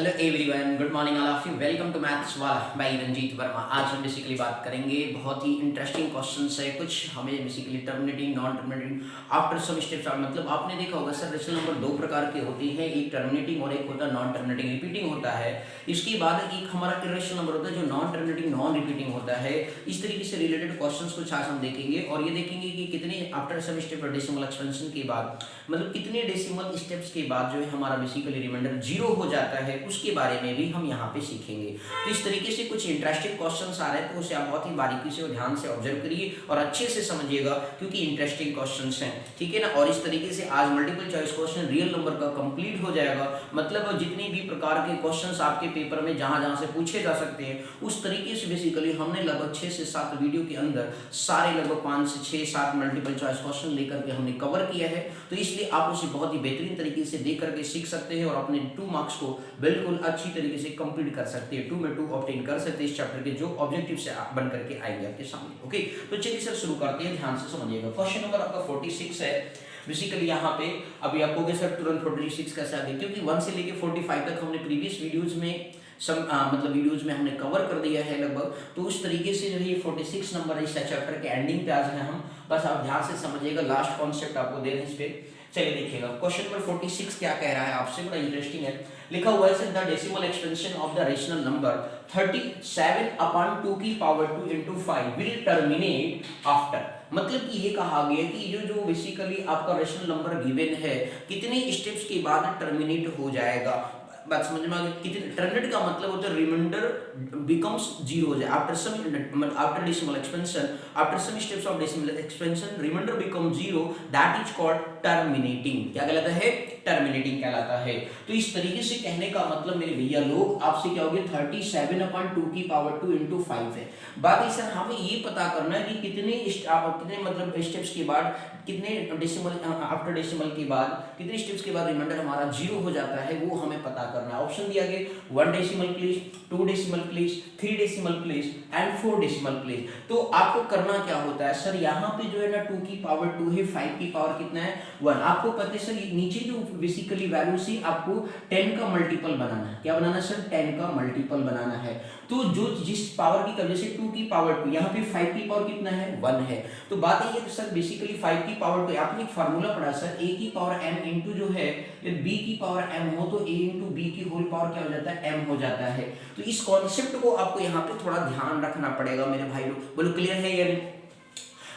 Hello everyone, good morning all of you. Welcome to maths वाला by Ranjit Verma. आज हम basically बात करेंगे, बहुत ही इंटरेस्टिंग क्वेश्चंस है कुछ हमें basically terminating, non terminating, after some steps. मतलब आपने देखा होगा सर, रेशनल नंबर दो प्रकार के होते हैं, एक टर्मिनेटिंग और एक होता है नॉन टर्मिनेटिंग, रिपीटिंग होता है। इसके बाद एक हमारा इरेशनल नंबर होता है जो नॉन टर्मिनेटिंग, नॉन रिपीटिंग होता है। इस तरीके से रिलेटेड क्वेश्चंस कुछ आज हम देखेंगे और ये देखेंगे कि कितने after some step decimal expansion के बाद, मतलब कितने डेसिमल स्टेप्स के बाद जो है हमारा बेसिकली रिमाइंडर जीरो हो जाता है, उसके बारे में भी हम यहाँ पे सीखेंगे। तो इस तरीके से कुछ इंटरेस्टिंग क्वेश्चंस आ रहे हैं, तो उसे आप बहुत ही बारीकी से और ध्यान से ऑब्जर्व करिए और अच्छे से समझिएगा, क्योंकि इंटरेस्टिंग क्वेश्चंस हैं, ठीक है ना। और इस तरीके से आज multiple choice question real number का कंप्लीट हो जाएगा। मतलब जितने भी प्रकार के क्वेश्चंस आपके पेपर में जहां जहां से पूछे जा सकते हैं, उस तरीके से बेसिकली हमने लगभग 6 से 7 वीडियो के अंदर सारे लगभग 5 से 6-7 मल्टीपल चॉइस क्वेश्चन लेकर के हमने कवर किया है। तो इसलिए आप उसे बहुत ही बेहतरीन तरीके से देख करके सीख सकते हैं और अपने 2 मार्क्स को बिल्कुल अच्छी तरीके से कंप्लीट कर सकते हैं, 2 में 2 ऑब्टेन कर सकते हैं इस चैप्टर के जो ऑब्जेक्टिव से बन करके आएंगे आपके सामने। ओके, तो चलिए सर शुरू करते हैं, ध्यान से समझिएगा। क्वेश्चन नंबर आपका 46 है। बेसिकली यहाँ पे अभी आप कहोगे सर तुरंत 46 कैसे आ गए, क्योंकि 1 से लेके 45 तक हमने प्रीवियस वीडियोज में मतलब वीडियोज में हमने कवर कर दिया है लगभग। तो उस तरीके से जो है ये 46 नंबर है, इस चैप्टर के एंडिंग पे आज है हम। बस आप ध्यान से समझिएगा, लास्ट कॉन्सेप्ट आपको दे रहे हैं इस पे। चलिए देखिएगा क्वेश्चन नंबर 46 क्या कह रहा है आपसे, बड़ा इंटरेस्टिंग है। लिखा हुआ है the decimal expansion of the rational number 37/2 की power 2 into 5 will terminate after. मतलब कि ये कहा गया कि जो बेसिकली आपका रेशनल नंबर गिवन है, कितने स्टेप्स के बाद टर्मिनेट हो जाएगा। बात समझ में आ गई। कितने टर्मिनेट का मतलब होता है रिमाइंडर बिकम्स जीरो हो जाए after decimal expansion, after some steps of decimal expansion remainder become zero, that is called terminating. क्या कहलाता है? टर्मिनेटिंग कहलाता है। तो इस तरीके से कहने का मतलब मेरे भैया लोग आपसे क्या हो गया, 37/2 की पावर 2 into 5 है। बाकी सर हमें ये पता करना है कि कितने मतलब स्टेप्स के बाद, कितने डेसिमल आफ्टर डेसिमल के बाद, कितने स्टेप्स के बाद रिमाइंडर हमारा जीरो हो जाता है, वो हमें पता करना है। ऑप्शन दिया गया 1 decimal place, 2 decimal place, 3 decimal place and 4 decimal place. तो आपको करना क्या होता है सर, यहाँ पे जो है ना 2 की पावर 2 है, 5 की पावर कितना है 1। आपको पता है सर नीचे जो बेसिकली वैल्यू सी आपको 10 का मल्टीपल बनाना है। क्या बनाना है सर? 10 का मल्टीपल बनाना है। तो जो जिस पावर की जैसे 2 की पावर 2, यहाँ पे 5 की पावर कितना है 1 है। तो बात ये है कि सर बेसिकली 5 की पावर 2, आपने एक फार्मूला पढ़ा सर, a की पावर m इंटू जो है b की पावर m हो तो a इंटू b की होल पावर क्या हो जाता है m हो जाता है। तो इस कॉन्सेप्ट को आपको यहाँ पे थोड़ा ध्यान रखना पड़ेगा मेरे भाई लोग। बोलो क्लियर है या नहीं?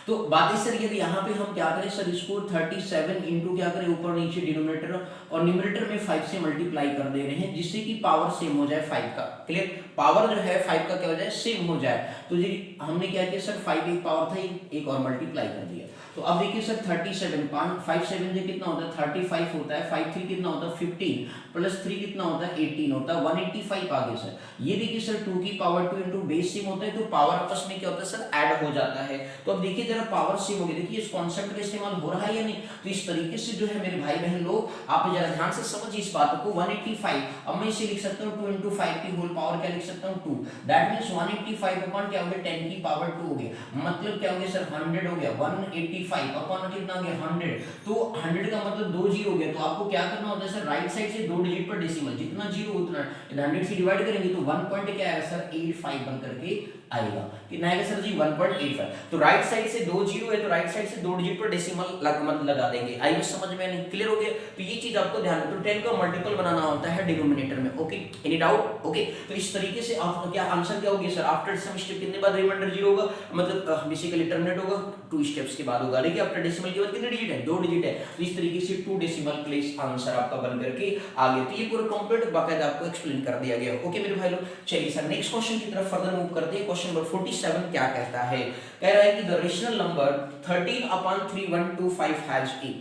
तो बात सर यदि यहाँ पे हम क्या करें सर, इसको 37 इंटू क्या करें ऊपर नीचे डिनोमिनेटर और न्यूमरेटर में 5 से मल्टीप्लाई कर दे रहे हैं, जिससे कि पावर सेम हो जाए 5 का। क्लियर? पावर जो है 5 का क्या हो जाए, सेम हो जाए। तो जी हमने क्या किया सर, 5 एक पावर था, एक और मल्टीप्लाई कर दिया। तो अब देखिए सर 37 5 7 से कितना होता है 35 होता है, 5 3 कितना होता है 15 प्लस 3 कितना होता है 18 होता है, 185 आ गया सर। ये देखिए सर 2 की पावर 2 इंटू बेस सेम होता है, तो पावर आपस में क्या होता है सर, ऐड हो जाता है। तो अब देखिए जरा पावर सेम हो गई, देखिए इस कॉन्सेप्ट का इस्तेमाल हो रहा है या नहीं। तो इस तरीके से जो है मेरे भाई बहन लोग, आप जरा ध्यान से समझिए इस बात को। 185 अब मैं इसे लिख सकता हूँ 2 into 5 की होल पावर क्या लिख सकता हूँ 2। दैट मींस 185 अपॉन क्या हो गया 10 की पावर 2 हो गया। मतलब क्या हो गया सर 100 हो गया। 185 अपॉन कितना हो गया 100। तो 100 का मतलब 2 जीरो हो गया। तो आपको क्या करना होता है सर, राइट साइड से 2 डिजिट पर डेसिमल, जितना जीरो उतना 100 से डिवाइड करेंगे तो 1 पॉइंट क्या आएगा सर 85 बन करके आएगा। कितना आएगा सर जी 1.85। तो राइट साइड से 2 जीरो है, तो राइट साइड से 2 डिजिट पर डेसिमल लगा देंगे। आई बात समझ में नहीं? क्लियर हो गया? तो ये चीज आपको ध्यान रखना। तो 10 का मल्टीपल बनाना होता है डिनोमिनेटर में। Okay, any doubt? ओके, तो इस तरीके से आप क्या आंसर क्या होगी सर, आफ्टर सम स्टेप कितने बाद रिमाइंडर जीरो होगा, मतलब बेसिकली टर्मिनेट होगा 2 स्टेप्स के बाद होगा। लेकिन आफ्टर डेसिमल के बाद कितने डिजिट है 2 डिजिट है। तो इस तरीके से 2 डेसिमल प्लेस आंसर आपका बन करके आ गया। तो ये पूरा कंप्लीट बाकायदा आपको एक्सप्लेन कर दिया गया। ओके मेरे भाई लोग, चलिए सर नेक्स्ट क्वेश्चन की तरफ फर्दर मूव करते हैं। क्वेश्चन नंबर 47 क्या कहता है, कह रहा है कि the rational number 13/3125 has a.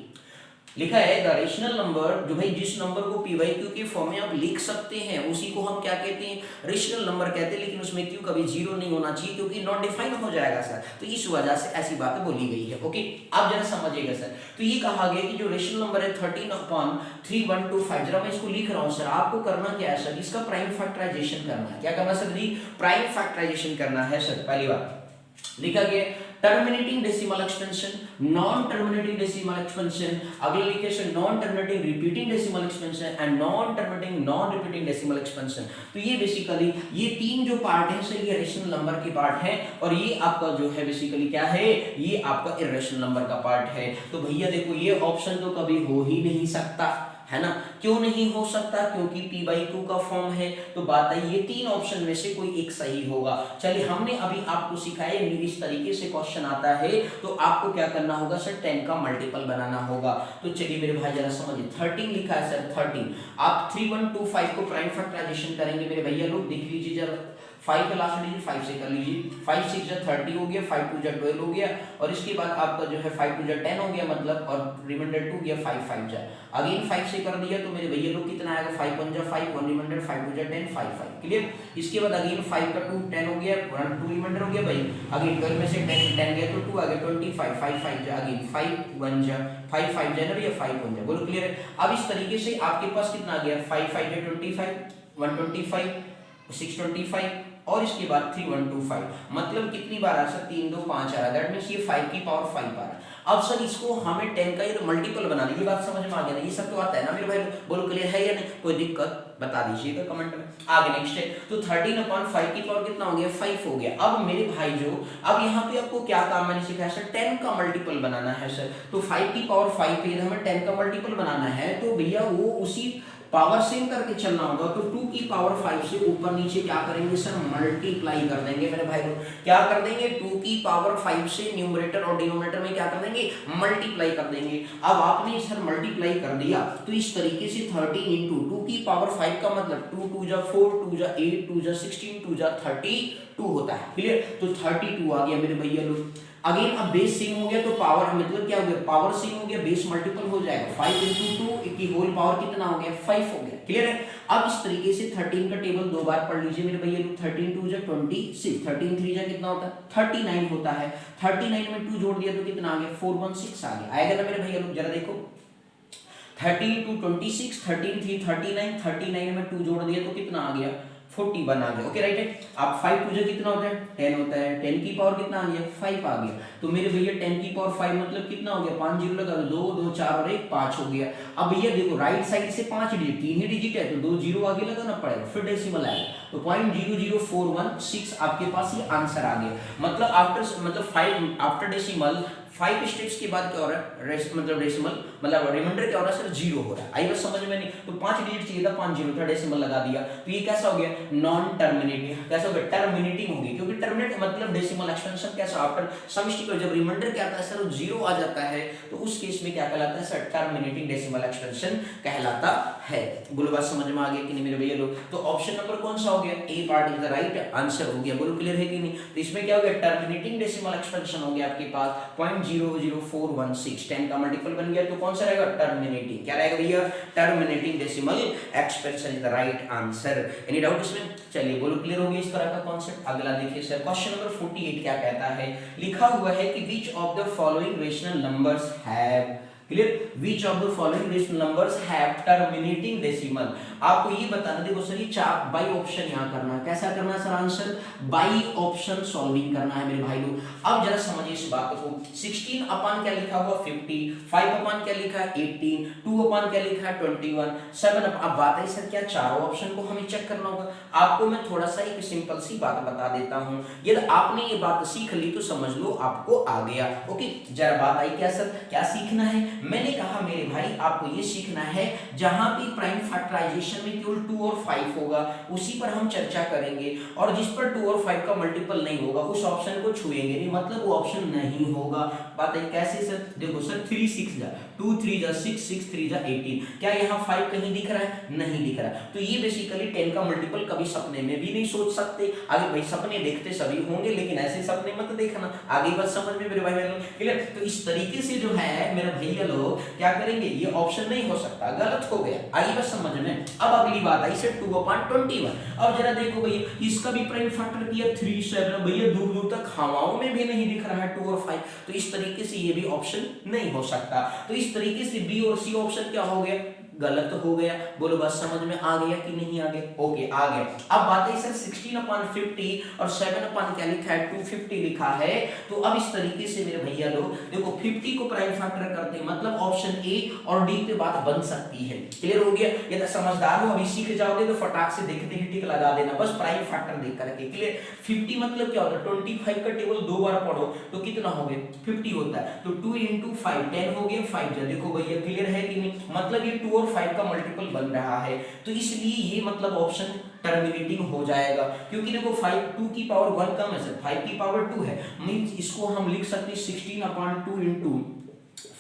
लिखा है द रेशनल नंबर, जो भाई जिस नंबर को पी बाई क्यू के फॉर्म में आप लिख सकते हैं उसी को हम क्या कहते हैं, रेशनल नंबर कहते हैं। लेकिन उसमें क्यू कभी जीरो नहीं होना चाहिए, क्योंकि नॉट डिफाइन हो जाएगा सर। तो इस वजह से ऐसी बात बोली गई है। ओके, आप जरा समझिएगा सर। तो ये कहा गया कि जो रेशनल नंबर है 13/3125, जरा मैं इसको लिख रहा हूँ सर। आपको करना क्या है सर, इसका प्राइम फैक्टराइजेशन करना है। क्या करना सर जी, प्राइम फैक्टराइजेशन करना है सर। पहली बात लिखा गया terminating decimal expansion non terminating decimal expansion, अगले लिखे से non terminating repeating decimal expansion and non terminating non repeating decimal expansion. तो ये बेसिकली ये तीन जो पार्ट है सर ये रेशनल नंबर के पार्ट है और ये आपका जो है बेसिकली क्या है, ये आपका इरेशनल नंबर का पार्ट है। तो भैया देखो ये ऑप्शन तो कभी हो ही नहीं सकता, है ना। क्यों नहीं हो सकता, क्योंकि p/2 का फॉर्म है। तो बात है ये तीन ऑप्शन में से कोई एक सही होगा। चलिए हमने अभी आपको सिखाया इस तरीके से क्वेश्चन आता है तो आपको क्या करना होगा सर, 10 का मल्टीपल बनाना होगा। तो चलिए मेरे भाई जरा समझिए, 13 लिखा है सर 13, आप 3 1 2 5 को प्राइम फैक्टराइजेशन करेंगे मेरे भैया लोग, देख लीजिए जरा 5 का लास्ट डिजिट 5 से कर लीजिए, 5 6 जा 30 हो गया, 5 2 जा 12 हो गया और इसके बाद आपका जो है 5 2 जा 10 हो गया मतलब, और रिमाइंडर 2 गया 5 5 जा, अगेन 5 से कर दिया तो मेरे भैया लोग कितना आएगा, 5 1 जा 5, 1 रिमाइंडर, 5 2 जा 10, 5 5 क्लियर। इसके बाद अगेन 5 का 2 10 हो गया, 1 2 रिमाइंडर हो गया भाई, अगेन 12 में से 10 10 गया तो 2 आ गया 25, 5 5 जा, अगेन 5 1 जा 5 5 जा ना, ये 5 1 जा, बोलो क्लियर है। अब इस तरीके से आपके पास कितना आ गया, 5 5 जा 25, 125, 625 और इसके बाद 3 1 2 5, मतलब कितनी बार आ सकती है, 3 2 5 आ रहा है, दैट मींस ये 5 की पावर 5 आ रहा है। अब सर इसको हमें 10 का ये मल्टीपल बना दी, ये बात समझ में आ गया ना, ये सब तो आता है ना मेरे भाई, बोलो क्लियर है या नहीं, कोई दिक्कत बता दीजिएगा कमेंट में। आगे नेक्स्ट है, तो 13/5 की पावर कितना हो गया, 5 हो गया। अब मेरे भाई जो अब यहाँ पे आपको क्या काम मैंने सिखाया सर, 10 का मल्टीपल बनाना है सर। तो 5 की पावर 5 पे हमें 10 का मल्टीपल बनाना है, तो भैया वो उसी पावर सेम करके चलना होगा। तो 2 की पावर 5 से ऊपर नीचे क्या करेंगे सर, मल्टीप्लाई कर देंगे मेरे भाई लोग, क्या कर देंगे, 2 की पावर 5 से न्यूमरेटर और डिनोमिनेटर में क्या कर देंगे, मल्टीप्लाई कर देंगे। अब आपने सर मल्टीप्लाई कर दिया तो इस तरीके से 13 इंटू 2 की पावर 5 का मतलब 2 2 जा 4, 2 जा 8, 2 जा 16, 2 जा 32 होता है, क्लियर। तो 32 आ गया मेरे भैया लोग। अगेन अब बेस सेम हो गया तो पावर मतलब क्या हो गया, पावर सेम हो गया, बेस मल्टीपल हो जाएगा, 5 इंटू 2 की होल पावर कितना हो गया, 5 हो गया, क्लियर है। अब इस तरीके से 13 का टेबल दो बार पढ़ लीजिए मेरे भैया लोग, 13 2 जा 26, 13 3 जा कितना होता है, 39 होता है, 39 में 2 जोड़ दिया तो कितना आ गया, 416 आ गया, आएगा ना मेरे भैया लोग, जरा देखो 13 2 26, 13 3 39, 39 में 2 जोड़ दिया तो कितना आ गया, 41 आ गया, ओके राइट है। अब 5 2 जा कितना होता है, 10 होता है, 10 की पावर कितना आ गया, 5 आ गया। तो मेरे भैया 10 की पावर 5 मतलब कितना हो गया, 5 जीरो लगा दो, 2 2 4 और 1 5 हो गया। अब भैया देखो राइट साइड से 5 डिजिट, 3 ही डिजिट है तो 2 जीरो आगे लगाना पड़ेगा, फिर डेसिमल आएगा, तो 0.00416 आपके पास ये आंसर आ गया। मतलब आफ्टर मतलब 5 आफ्टर डेसिमल 5 स्टेप्स के बाद क्या हो रहा है, मतलब डेसिमल मतलब रिमाइंडर क्या हो रहा है सर, 0 हो रहा है। आई बस समझ में नहीं, तो 5 डिजिट चाहिए था, 5 जीरो था, डेसिमल लगा दिया, तो ये कैसा हो गया, नॉन टर्मिनेटिंग, कैसा हो गया, टर्मिनेटिंग हो गया, क्योंकि टर्मिनेट मतलब डेसिमल एक्सपेंशन कैसा, आफ्टर सम स्टेप जब रिमाइंडर क्या आता है सर, 0 आ जाता है, तो उस केस में क्या कहलाता है सर, टर्मिनेटिंग डेसिमल एक्सपेंशन कहलाता है। बोलो बात समझ में आ गया कि नहीं मेरे भैया लोग। तो ऑप्शन नंबर कौन सा हो गया, A part is the right answer हो गया, बोलो क्लियर है कि नहीं। तो इसमें क्या हो गया, टर्मिनेटिंग डेसिमल एक्सपेंशन हो गया आपके पास 0.00416, 10 का मल्टीपल बन गया, तो कौन सा रहेगा, टर्मिनेटिंग, क्या रहेगा भैया, terminating decimal expansion is the right answer. Any doubt इसमें, चलिए बोलो क्लियर हो गया इस तरह का कॉन्सेप्ट। अगला देखिए सर, क्वेश्चन नंबर 48 क्या कहता है, लिखा हुआ है कि which of the following rational numbers have, clear, which of the following rational numbers have terminating decimal. आपको ये बताना, देखो सर ये चार बाई ऑप्शन यहाँ करना है, कैसा करना है sir, answer by option solving करना है मेरे भाई लोग। अब जरा समझिए इस बात को, 16 अपन क्या लिखा हुआ 50, 5 अपन क्या लिखा है 18, 2 अपन क्या लिखा है 21, 7 अब बात है सर क्या चारों ऑप्शन को हमें चेक करना होगा। आपको मैं थोड़ा सा एक सिंपल सी बात बता देता हूँ, यदि आपने ये बात सीख ली तो समझ लो आपको आ गया, ओके। जरा बात आई क्या सर, क्या सीखना है, मैंने कहा मेरे भाई आपको ये सीखना है जहां भी प्राइम फैक्टराइजेशन में केवल 2 और 5 होगा उसी पर हम चर्चा करेंगे, और जिस पर 2 और 5 का मल्टीपल नहीं होगा उस ऑप्शन को छुएंगे नहीं, मतलब वो ऑप्शन नहीं होगा। बात है कैसे सर, देखो सर 3 6 जा 2 3 जा 6 6 3 जा 18, क्या यहाँ 5 कहीं दिख रहा है, नहीं दिख रहा। तो ये बेसिकली 10 का मल्टीपल कभी सपने में भी नहीं सोच सकते। आगे भाई सपने देखते सभी होंगे लेकिन ऐसे सपने मत देखना, आगे बात समझ में मेरे भाई बहनों क्लियर। तो इस तरीके से जो है मेरे भैया लोग क्या करेंगे, ये ऑप्शन नहीं हो सकता, गलत हो गया, आइए बस समझ में। अब अगली बात आई सर 2/21। अब जरा देखो भैया इसका भी प्राइम फैक्टर किया 3 7, भैया दूर दूर तक हवाओं में भी नहीं दिख रहा है 2 और 5, तो इस तरीके से ये भी ऑप्शन नहीं हो सकता। तो इस तरीके से बी और सी ऑप्शन क्या हो गया, गलत हो गया। बोलो बस समझ में आ गया कि नहीं आ गया? ओके आ गया। अब बात है सर 16/50 और 7 अपन क्या लिखा है 250 लिखा है। तो अब इस तरीके से मेरे भैया लोग देखो 50 को प्राइम फैक्टर करते हैं, मतलब ऑप्शन ए और डी पे बात बन सकती है। क्लियर हो गया? यदि समझदार हो अभी सीख जाओगे तो फटाक से देखते ही टिक लगा देना, बस प्राइम फैक्टर देख करके। क्लियर? 50 मतलब क्या होता है 25 का टेबल दो बार पढ़ो तो कितना हो गया 50 होता है। तो 2 × 5 10 हो गया 5 जा। देखो भैया क्लियर है कि नहीं? मतलब ये 2 और 5 का मल्टीपल बन रहा है, तो इसलिए ये मतलब ऑप्शन टर्मिनेटिंग हो जाएगा, क्योंकि देखो 5 2 की पावर 1 कम है सर, 5 की पावर 2 है, मींस इसको हम लिख सकते हैं 16/2 ×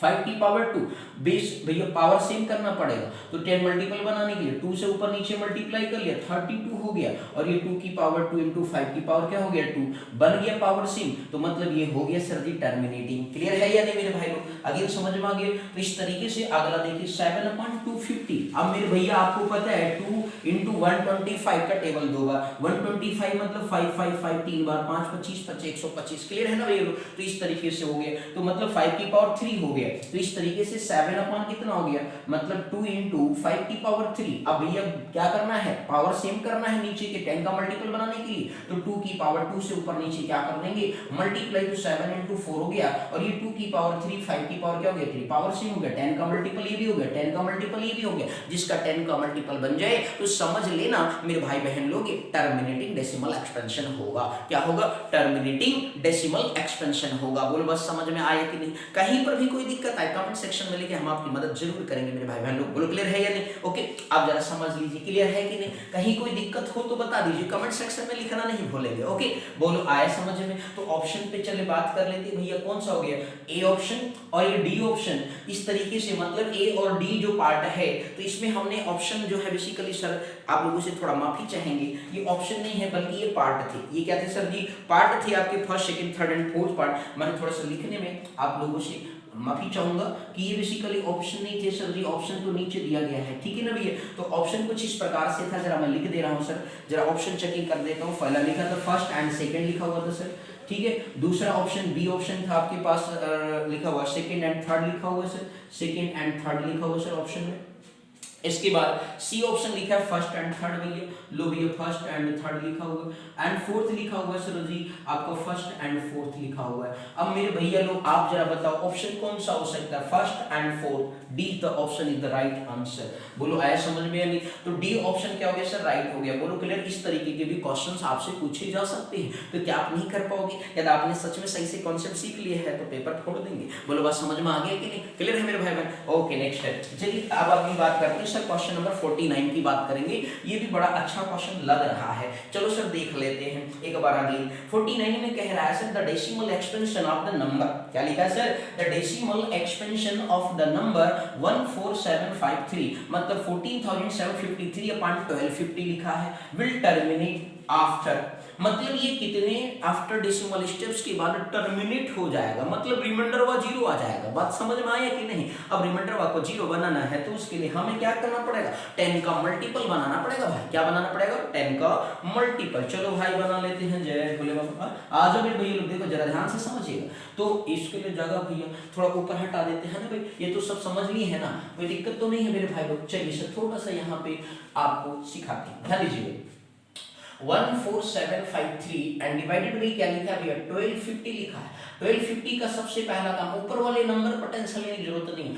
5 की पावर 2। बेस भैया पावर सेम करना पड़ेगा, तो 10 मल्टीपल बनाने के लिए 2 से ऊपर नीचे मल्टीप्लाई कर लिया 32 हो गया, और ये 2 की पावर 2 × 5 की पावर क्या हो गया 2, बन गया पावर सेम। तो मतलब ये हो गया सर जी टर्मिनेटिंग। क्लियर है या नहीं मेरे भाई लोग? अगेन समझ में आ गया? तो इस तरीके से अगला देखिए 7/250। अब मेरे भैया आपको पता है 2 × 125 का टेबल दो बार, 125 मतलब 5 5 5 3 बार, 5 25 25 125। क्लियर है ना भैया लोग? तो इस तरीके से हो गया, तो मतलब 5 की पावर 3 हो गया। तो इस तरीके से 7 अपॉन कितना हो गया, मतलब 2 × 5 की पावर 3। अब भैया क्या करना है, पावर सेम करना है नीचे के 10 का मल्टीपल बनाने के लिए, तो 2 की पावर 2 से ऊपर नीचे क्या कर देंगे मल्टीप्लाई, तो 7 × 4 हो गया, और ये 2 की पावर 3 5 की पावर क्या हो गया 3, पावर सेम हो गया। 10 का मल्टीपल ये भी हो गया, 10 का मल्टीपल ये भी हो गया। जिसका 10 का मल्टीपल बन जाए तो समझ लेना मेरे भाई बहन लोग टर्मिनेटिंग डेसिमल एक्सपेंशन होगा। क्या होगा? टर्मिनेटिंग डेसिमल एक्सपेंशन होगा। बोलो बस समझ में आया कि नहीं? कहीं पर भी कोई दिक्कत आए कमेंट सेक्शन में लिखे, हम आपकी मदद जरूर करेंगे मेरे भाई बहन लोग। बोलो क्लियर है या नहीं? ओके आप जरा समझ लीजिए क्लियर है कि नहीं? कहीं कोई दिक्कत हो तो बता दीजिए, कमेंट सेक्शन में लिखना नहीं भूलेंगे। ओके बोलो आया समझ में? तो ऑप्शन पे चले बात कर लेते भैया, कौन सा हो गया ए ऑप्शन और ये डी ऑप्शन। इस तरीके से मतलब ए और डी जो पार्ट है, तो इसमें हमने ऑप्शन जो है बेसिकली सर आप लोगों से थोड़ा माफी चाहेंगे, ये ऑप्शन नहीं है बल्कि ये पार्ट थे। ये क्या थे सर जी? पार्ट थे आपके first second third and fourth part. मैंने थोड़ा सा लिखने में आप लोगों से माफी चाहूंगा कि ये बेसिकली ऑप्शन नहीं थे सर जी, ऑप्शन तो नीचे दिया गया है, ठीक है ना भैया? तो ऑप्शन कुछ इस प्रकार से था, जरा मैं लिख दे रहा हूँ सर, जरा ऑप्शन चेकिंग कर देता हूँ। पहला लिखा था फर्स्ट एंड सेकंड लिखा हुआ था सर, ठीक है। दूसरा ऑप्शन बी ऑप्शन था आपके पास लिखा हुआ सेकंड एंड थर्ड लिखा हुआ सर, सेकंड एंड थर्ड लिखा हुआ सर ऑप्शन में। इसके बाद सी ऑप्शन लिखा है फर्स्ट एंड थर्ड भैया, लो भैया फर्स्ट एंड थर्ड लिखा हुआ है, एंड फोर्थ लिखा हुआ है सर जी आपका फर्स्ट एंड फोर्थ लिखा हुआ है। अब मेरे भैया लोग आप जरा बताओ ऑप्शन कौन सा हो सकता है, first and fourth? D the option is the right answer. बोलो आया समझ में या नहीं? तो डी ऑप्शन क्या हो गया सर, राइट हो गया। बोलो क्लियर? इस तरीके के भी क्वेश्चंस आपसे पूछे जा सकते हैं, तो क्या आप नहीं कर पाओगे? यदि आपने सच में सही से कॉन्सेप्ट सीख लिए है तो पेपर फोड़ देंगे। बोलो बात समझ में आ गया कि नहीं? क्लियर है मेरे भाई बहन? ओके नेक्स्ट है, चलिए अब अपनी बात करते हैं सर क्वेश्चन नंबर 49 की बात करेंगे। ये भी बड़ा अच्छा क्वेश्चन लग रहा है, चलो सर देख लेते हैं एक बार अगेन। 49 में कह रहा है sir the decimal expansion of the number, क्या लिखा है sir? The decimal expansion of the number 14753, मतलब 14753 अपॉन 1250 लिखा है, विल टर्मिनेट आफ्टर, मतलब ये कितने आफ्टर डेसिमल स्टेप्स के बाद टर्मिनेट हो जाएगा, मतलब रिमाइंडर व जीरो आ जाएगा। बात समझ में आया कि नहीं? अब रिमाइंडर व को जीरो बनाना है तो उसके लिए हमें क्या करना पड़ेगा, 10 का मल्टीपल बनाना पड़ेगा भाई। क्या बनाना पड़ेगा? 10 का मल्टीपल। चलो भाई बना लेते हैं, जय भोले बाबा। आ जाओ भैया लोग, देखो जरा ध्यान से समझिएगा। तो इसके लिए जगह भैया थोड़ा ऊपर हटा देते हैं ना भाई, ये तो सब समझ लिए है ना, कोई दिक्कत तो नहीं है मेरे भाई लोग। चलिए सर थोड़ा सा यहाँ पे आपको सिखाते हैं, ध्यान दीजिए। 14753 एंड डिवाइडेड बाई क्या लिखा है भैया 1250 लिखा है। 1250 का सबसे पहला काम, ऊपर वाले नंबर पर टेंशन लेने की जरूरत नहीं,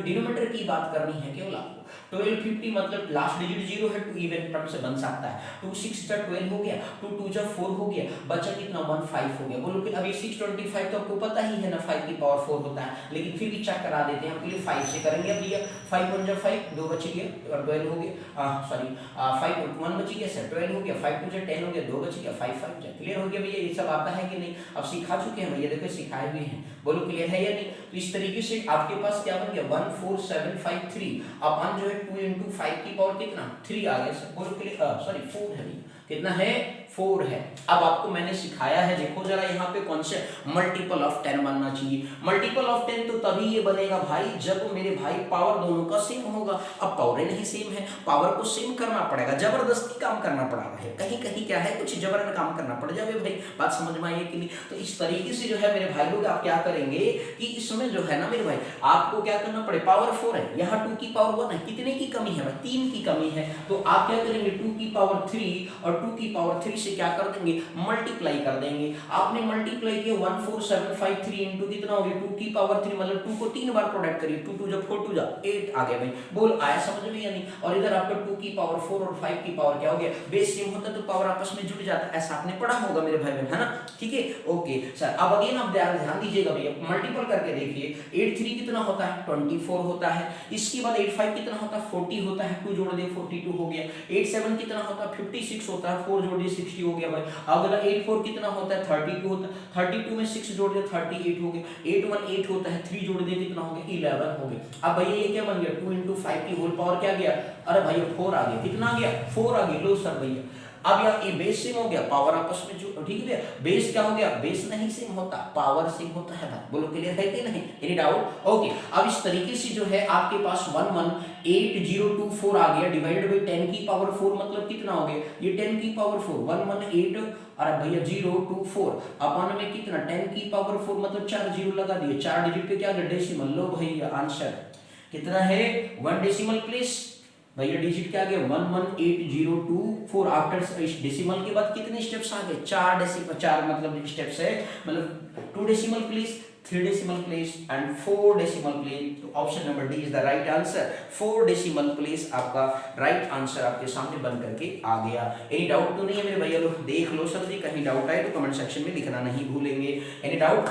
डिनोमिनेटर की बात करनी है केवल आपको। 1250 मतलब लास्ट डिजिट 0 है, 2 इवन टर्म से बन सकता है। 2 6 जा 12 हो गया, 2 2 जा 4 हो गया, बचा कितना 1 5 हो गया। बोलो कि अभी 625 तो आपको पता ही है ना 5 की पावर 4 होता है, लेकिन फिर भी चेक करा देते हैं आपके लिए 5 से करेंगे। अब भैया 5 1 जा 5, 2 बच गया और 12 हो गया, सॉरी 5 1 बच गया सर, 12 हो गया, 5 2 जा 10 हो गया, 2 बच गया, 5 5 जा। क्लियर हो गया भैया? ये सब आता है कि नहीं? अब सिखा चुके हैं भैया, देखो सिखाए भी हैं। बोलो क्लियर है या नहीं? तो इस तरीके से आपके पास क्या बन गया 14753 अपन जो है 2 × 5 की पावर कितना 3 आ गया सर। बोलो क्लियर? सॉरी 4 है, कितना है 4 है। अब आपको मैंने सिखाया है, देखो जरा यहाँ पे कौन से मल्टीपल ऑफ 10 बनना चाहिए। मल्टीपल ऑफ 10 तो तभी ये बनेगा भाई जब मेरे भाई पावर दोनों का सेम होगा। अब पावर नहीं सेम है, पावर को सेम करना पड़ेगा, जबरदस्ती काम करना पड़ा रहा है, कहीं कहीं क्या है कुछ जबरन काम करना पड़ जाए भाई। बात समझ में आई के लिए? तो इस तरीके से जो है मेरे भाई लोग आप क्या करेंगे कि इसमें जो है ना मेरे भाई आपको क्या करना पड़े, पावर 4 है, यहाँ 2 की पावर 1 है, कितने की कमी है भाई 3 की कमी है। तो आप क्या करेंगे 2 की पावर 3 और 2 की पावर 3 से क्या कर देंगे मल्टीप्लाई कर देंगे। आपने मल्टीप्लाई किया 14753 इंटू कितना हो गया 2 की पावर 3, मतलब 2 को 3 बार प्रोडक्ट करिए, 2 2 जा 4 2 जा 8 आ गया भाई। बोल आया समझ में या नहीं? और इधर आपका 2 की पावर 4 और 5 की पावर क्या हो गया, बेस सेम होता तो पावर आपस में जुड़ जाता, ऐसा आपने पढ़ा होगा मेरे भाई बहन, है ना? ठीक है ओके सर। अब अगेन आप ध्यान दीजिएगा भैया, मल्टीपल करके देखिए 8 3 कितना होता है 24 होता है। इसके बाद 8 5 कितना होता है 40 होता है, 2 जोड़ दिए 42 हो गया। 8 7 कितना होता है 56 होता है, 4 जोड़ दिए 60 हो गया भाई। अगला 8 4 कितना होता है 32 होता है, 32 में 6 जोड़ दिया 38 हो गया। 8 1 8 होता है, 3 जोड़ दिए कितना हो गया 11 हो गया। अब भैया ये क्या बन गया 2 into 5 की होल पावर क्या गया, अरे भैया 4 आ गया, कितना आ गया 4 आ गया। लो सर भैया अब यार ये बेस सेम हो गया, पावर आपस में जो ठीक है बेस क्या हो गया, बेस नहीं सेम होता पावर सेम होता है भाई। बोलो क्लियर है कि नहीं, एनी डाउट? ओके अब इस तरीके से जो है आपके पास 118024 आ गया डिवाइडेड बाय 10 की पावर 4 मतलब कितना हो गया ये 10 की पावर 4 118 अरे भैया 024 अपन में कितना 10 की पावर 4 मतलब 4 जीरो लगा दिए, 4 डिजिट पे क्या डेसिमल। लो भैया आंसर कितना है 1 डेसिमल प्लेस भैया डिजिट क्या गया 118024। आफ्टर डेसिमल के बाद कितने स्टेप्स आ गए 4 डेसिमल, 4 मतलब स्टेप्स है, मतलब 2 decimal place 3 decimal place and 4 decimal place. तो option number D is the right answer. 4 decimal place आपका राइट आंसर आपके सामने बन करके आ गया। एनी डाउट तो नहीं है मेरे भैया लोग? देख लो सर जी, कहीं डाउट आए तो कमेंट सेक्शन में लिखना नहीं भूलेंगे। Any doubt?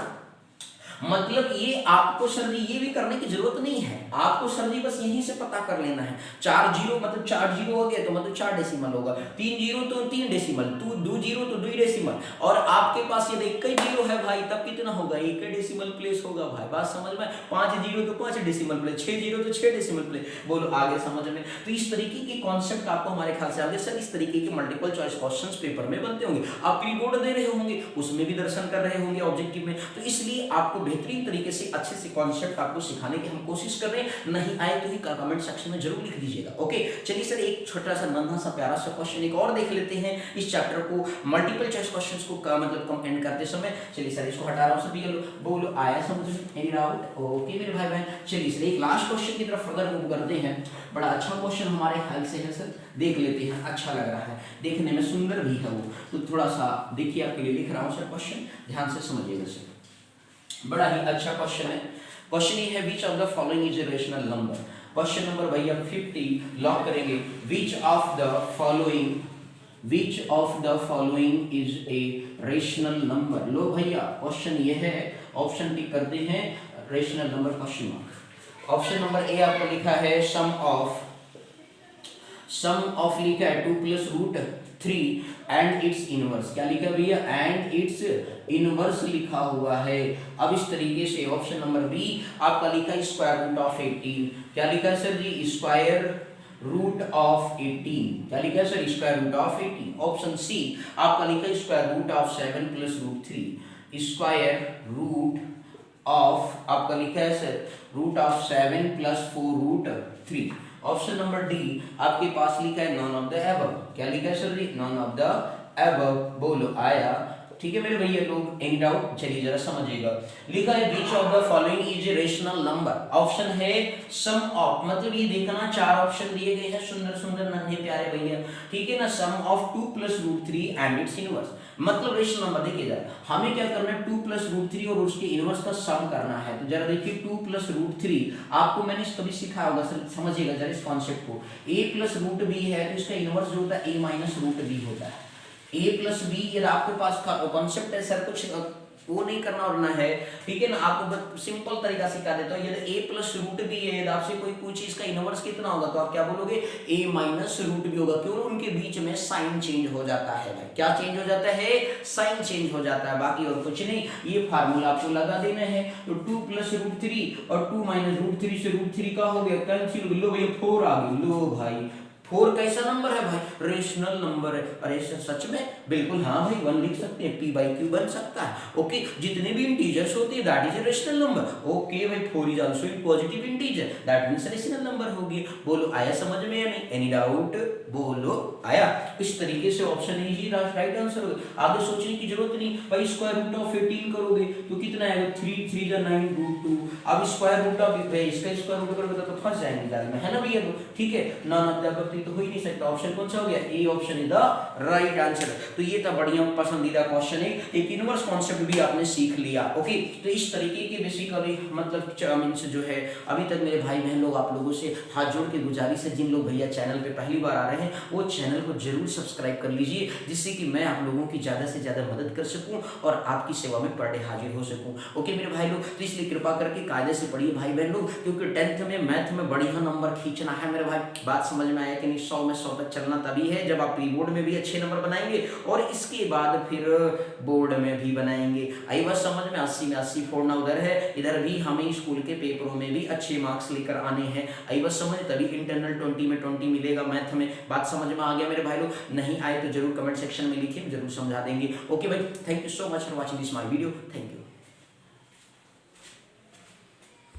मतलब ये आपको सर जी ये भी करने की जरूरत नहीं है, आपको सर जी बस यहीं से पता कर लेना है। 4 जीरो मतलब 4 जीरो हो गया तो मतलब 4 डेसिमल होगा, 3 जीरो तो 3 डेसिमल, 2 जीरो तो 2 डेसिमल, और आपके पास ये एक ही जीरो है भाई तब कितना होगा 1 डेसिमल प्लेस होगा भाई। बात समझ में? 5 जीरो तो 5 डेसिमल प्लेस, 6 जीरो तो 6 डेसिमल प्लेस। बोलो आगे समझ में? तो इस तरीके के कॉन्सेप्ट आपको हमारे ख्याल से आगे सर इस तरीके के मल्टीपल चॉइस क्वेश्चंस पेपर में बनते होंगे। आप प्री बोर्ड दे रहे होंगे उसमें भी दर्शन कर रहे होंगे ऑब्जेक्टिव में, तो इसलिए आपको बेहतरीन तरीके से अच्छे से कॉन्सेप्ट आपको सिखाने की हम कोशिश कर रहे हैं। नहीं आए तो ही कमेंट सेक्शन में जरूर लिख दीजिएगा। ओके चलिए सर एक छोटा सा नन्हा सा प्यारा सा क्वेश्चन एक और देख लेते हैं इस चैप्टर को मल्टीपल चॉइस क्वेश्चंस को मतलब एंड करते समय। चलिए सर इसको हटा रहा हूं सभी लोग। बोलो आया समझ में? Any doubt? ओके मेरे भाई बहन चलिए सर एक लास्ट क्वेश्चन की तरफ फर्दर मूव करते हैं। बड़ा अच्छा क्वेश्चन हमारे ख्याल से है सर, देख लेते हैं, अच्छा लग रहा है, देखने में सुंदर भी है वो, तो थोड़ा सा देखिए आपके लिए लिख रहा हूं सर क्वेश्चन, ध्यान से समझिएगा सर। बड़ा ही अच्छा क्वेश्चन है। क्वेश्चन ये है which of the following is a rational number. Question number भैया 50 लॉक करेंगे। Which of the following is a rational number. लो भैया क्वेश्चन ये है, ऑप्शन टिक करते हैं rational number question mark. Option number A आपका लिखा है सम ऑफ लिखा है 2 plus root 3 and it's inverse. क्या लिखा भैया? एंड इट्स इनवर्स लिखा हुआ है। अब इस तरीके से ऑप्शन नंबर बी आपका लिखा है स्क्वायर रूट ऑफ 18। क्या लिखा है sir ji? Square root of 18। क्या लिखा है sir? Square root of 18। Option C आपका लिखा है square root of 7 plus root 3। Square root of आपका लिखा है sir root of 7 plus 4 root 3। Option number D आपके पास लिखा है नॉन ऑफ द एबव। क्या लिखा है sir ji? None of the above. बोलो आया? ठीक है मेरे भैया लोग, एनी डाउट? चलिए जरा समझिएगा। लिखा है which of the following is a rational number. Option है सम ऑफ, मतलब ये देखना 4 ऑप्शन दिए गए हैं सुंदर सुंदर नन्हे प्यारे भैया, ठीक है ना। Sum of 2 plus root 3 and it's inverse, मतलब रेशनल नंबर। देखिए जरा हमें क्या करना है 2 प्लस रूट 3 और उसके इनवर्स का सम करना है। तो जरा देखिए 2 प्लस रूट 3 आपको मैंने कभी सिखाया होगा सर, समझिएगा जरा इस कॉन्सेप्ट को। a प्लस रूट बी है तो इसका इनवर्स जो होता है a माइनस रूट बी होता है। a प्लस बी ये आपके पास कॉन्सेप्ट है सर, कुछ वो नहीं करना और ना है, ठीक है ना। आपको सिंपल तरीका सिखा देता हूँ। यदि a प्लस रूट बी है, यदि आपसे कोई पूछे इसका इनवर्स कितना होगा तो आप क्या बोलोगे? a माइनस रूट बी होगा। क्यों? उनके बीच में साइन चेंज हो जाता है भाई। क्या चेंज हो जाता है? साइन चेंज हो जाता है, बाकी और कुछ नहीं। ये फार्मूला आपको लगा देना है। तो 2 प्लस रूट 3 और 2 माइनस रूट 3 से रूट 3 का हो गया कैंसिल। लो भैया 4 आ गई। लो भाई 4 कैसा नंबर है भाई? रेशनल नंबर है। अरे सच में? बिल्कुल हाँ भाई, 1 लिख सकते हैं, p बाई क्यू बन सकता है। ओके, जितने भी इंटीजर्स होते हैं that is a rational number. Okay भाई, 4 is also a positive integer, that means rational number हो गया। बोलो आया समझ में या नहीं? Any doubt? बोलो आया? इस तरीके से option A he right answer होगा। आगे सोचने की जरूरत नहीं भाई। स्क्वायर रूट ऑफ 18 करोगे तो कितना आएगा? 3 3 जा 9 रूट 2। अब स्क्वायर रूट ऑफ इसका स्क्वायर रूट करोगे तो फंस जाएंगे जाल में, है ना भैया? तो ठीक है ना, अध्यापक तो हो ही नहीं सकता। ऑप्शन कौन सा हो गया? A option is the right answer. तो ये था बढ़िया पसंदीदा क्वेश्चन है। एक इनवर्स कॉन्सेप्ट भी आपने सीख लिया। ओके, तो इस तरीके के बेसिकली मतलब मींस जो है अभी तक मेरे भाई बहन लोग, आप लोगों से हाथ जोड़ के गुजारिश है, जिन लोग भैया चैनल पे पहली बार आ रहे हैं वो चैनल को जरूर सब्सक्राइब कर लीजिए, जिससे कि मैं आप लोगों की ज्यादा से ज्यादा मदद कर सकूं और आपकी सेवा में पर डे हाजिर हो सकूं। ओके मेरे भाई लोग, तो इसलिए कृपा करके कायदे से पढ़िए भाई बहन लोग, क्योंकि 10th में मैथ में बढ़िया नंबर खींचना है मेरे भाई। बात समझ में आया कि नहीं? 100 में 100 तक चलना तभी है जब आप प्री बोर्ड में भी अच्छे नंबर बनाएंगे और इसके बाद फिर बोर्ड में भी बनाएंगे। आई बात समझ में? 80 में 80 फोड़ना उधर है, इधर भी हमें स्कूल के पेपरों में भी अच्छे मार्क्स लेकर आने हैं। आई बात समझ? तभी इंटरनल 20 में 20 मिलेगा मैथ में। बात समझ में आ गया मेरे भाई लोग? नहीं आए तो जरूर कमेंट सेक्शन में लिखिए, जरूर समझा देंगे। ओके भाई, thank you so much for watching this my video. Thank you.